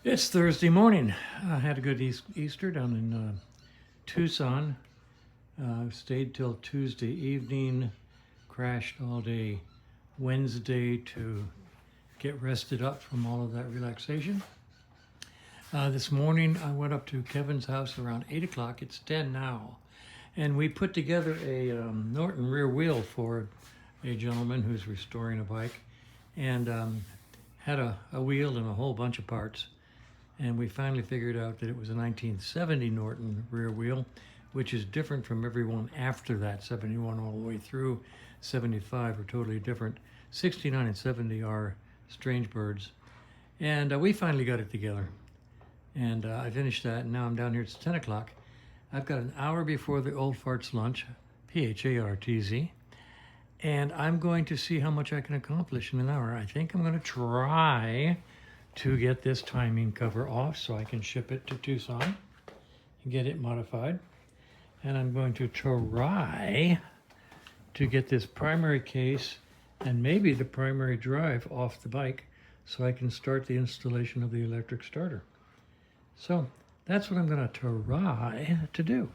It's Thursday morning. I had a good Easter down in Tucson. Stayed till Tuesday evening, crashed all day Wednesday to get rested up from all of that relaxation. This morning I went up to Kevin's house around 8 o'clock. It's 10 now. And we put together a Norton rear wheel for a gentleman who's restoring a bike, and had a wheel and a whole bunch of parts. And we finally figured out that it was a 1970 Norton rear wheel, which is different from everyone after that. 71 all the way through 75 are totally different. 69 and 70 are strange birds. And we finally got it together. And I finished that, and now I'm down here. It's 10 o'clock. I've got an hour before the old farts lunch, PHARTZ, and I'm going to see how much I can accomplish in an hour. I think I'm going to try to get this timing cover off so I can ship it to Tucson and get it modified. And I'm going to try to get this primary case and maybe the primary drive off the bike so I can start the installation of the electric starter. So that's what I'm going to try to do.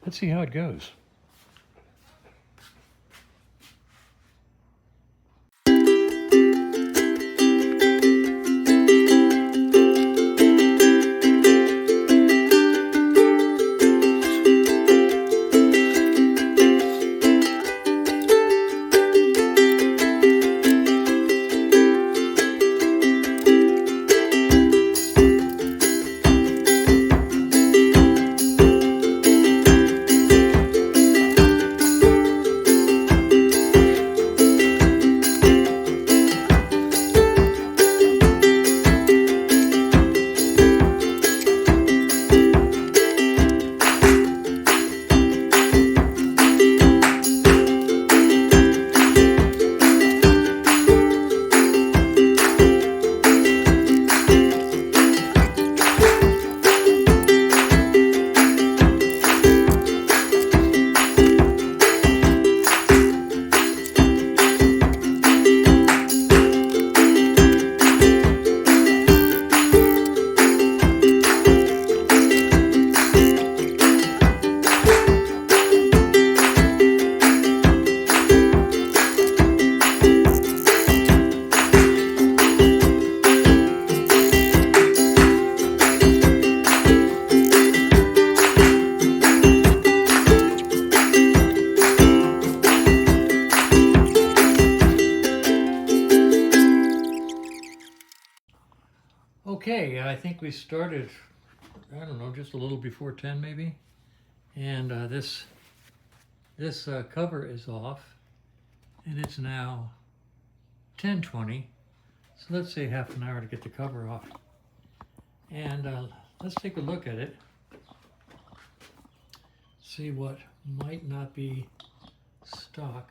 Let's see how it goes. Okay, I think we started, I don't know, just a little before 10 maybe. And this cover is off, and it's now 10:20. So let's say half an hour to get the cover off. And let's take a look at it. See what might not be stock.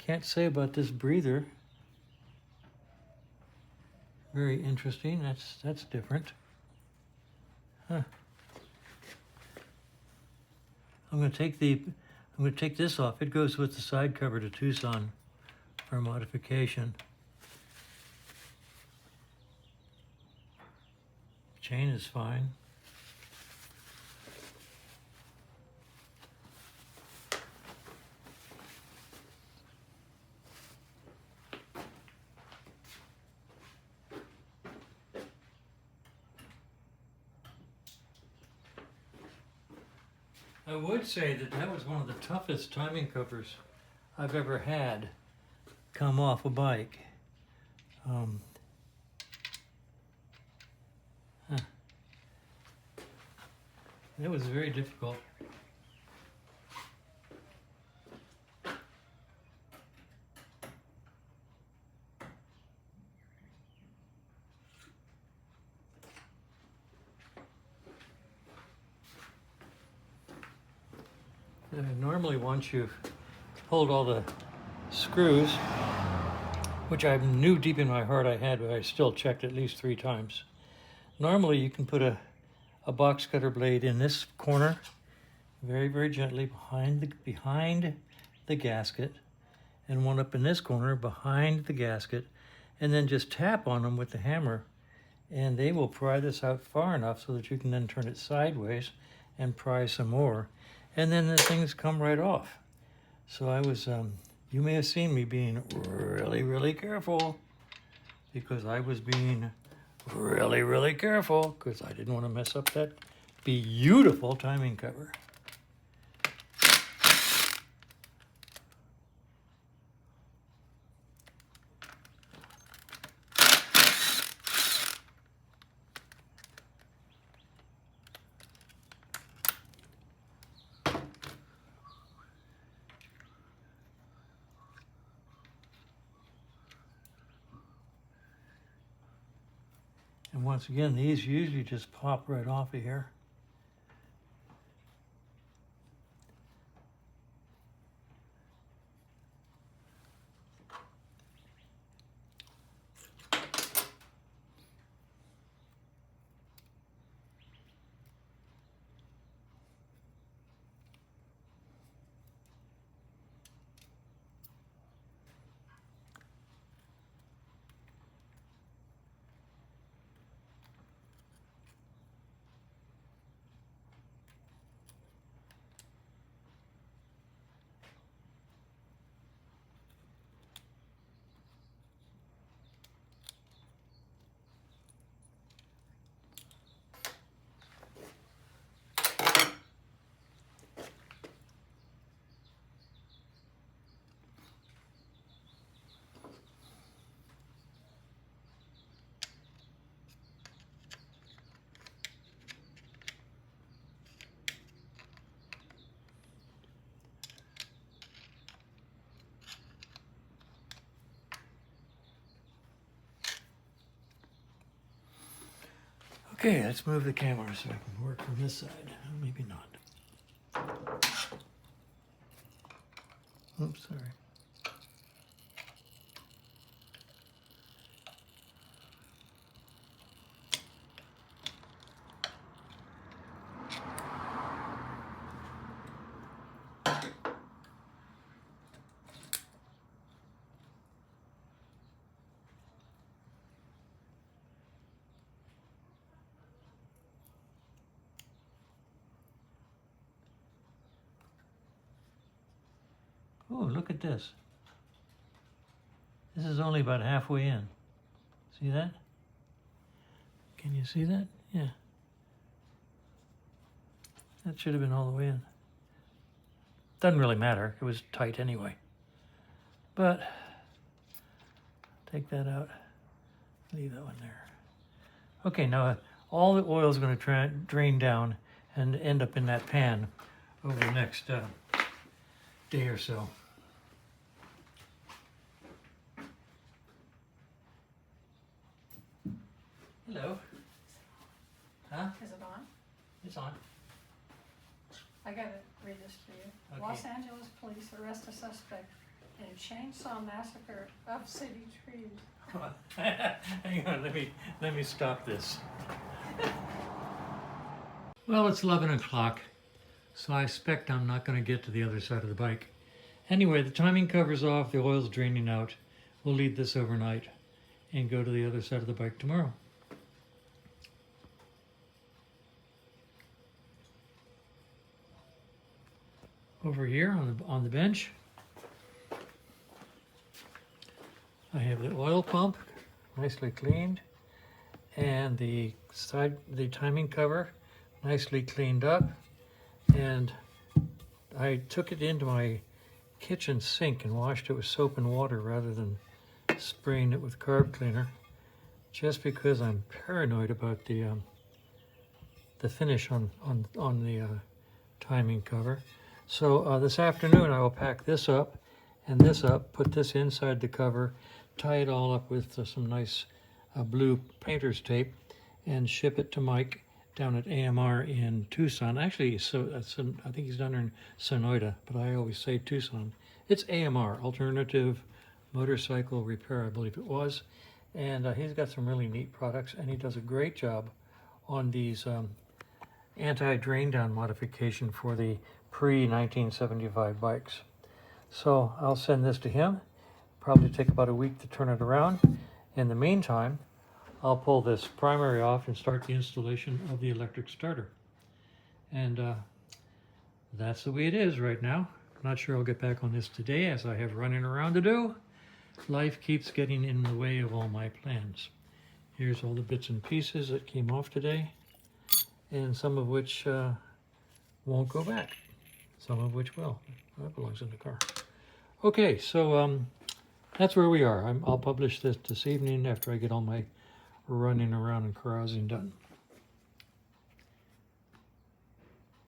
Can't say about this breather. Very interesting. That's different. Huh. I'm going to take this off. It goes with the side cover to Tucson for modification. Chain is fine. I would say that was one of the toughest timing covers I've ever had come off a bike. It was very difficult. Normally once you've pulled all the screws, which I knew deep in my heart I had, but I still checked at least 3 times. Normally you can put a box cutter blade in this corner, very, very gently behind the gasket, and one up in this corner behind the gasket, and then just tap on them with the hammer, and they will pry this out far enough so that you can then turn it sideways and pry some more, and then the things come right off. So I was, you may have seen me being really, really careful, because I was being really, really careful because I didn't want to mess up that beautiful timing cover. And once again, these usually just pop right off of here. Okay, let's move the camera so I can work from this side. Maybe not. Oops, sorry. Oh, look at this. This is only about halfway in. See that? Can you see that? Yeah. That should have been all the way in. Doesn't really matter. It was tight anyway. But take that out. Leave that one there. Okay, now all the oil is going to drain down and end up in that pan over the next day or so. Hello. Huh? Is it on? It's on. I gotta read this to you. Okay. Los Angeles police arrest a suspect in chainsaw massacre of city trees. Hang on, let me stop this. Well, it's 11 o'clock, so I expect I'm not going to get to the other side of the bike. Anyway, the timing cover's off, the oil's draining out. We'll leave this overnight and go to the other side of the bike tomorrow. Over here on the bench, I have the oil pump, nicely cleaned, and the timing cover, nicely cleaned up. And I took it into my kitchen sink and washed it with soap and water rather than spraying it with carb cleaner, just because I'm paranoid about the finish on the timing cover. So this afternoon I will pack this up and this up, put this inside the cover, tie it all up with some nice blue painter's tape, and ship it to Mike down at AMR in Tucson. Actually, I think he's down there in Sonoyta, but I always say Tucson. It's AMR, Alternative Motorcycle Repair, I believe it was. And he's got some really neat products, and he does a great job on these anti-drain down modification for the pre-1975 bikes. So I'll send this to him. Probably take about a week to turn it around. In the meantime, I'll pull this primary off and start the installation of the electric starter. And that's the way it is right now. Not sure I'll get back on this today as I have running around to do. Life keeps getting in the way of all my plans. Here's all the bits and pieces that came off today, and some of which won't go back. Some of which will. That belongs in the car. Okay, so that's where we are. I'll publish this evening after I get all my running around and carousing done.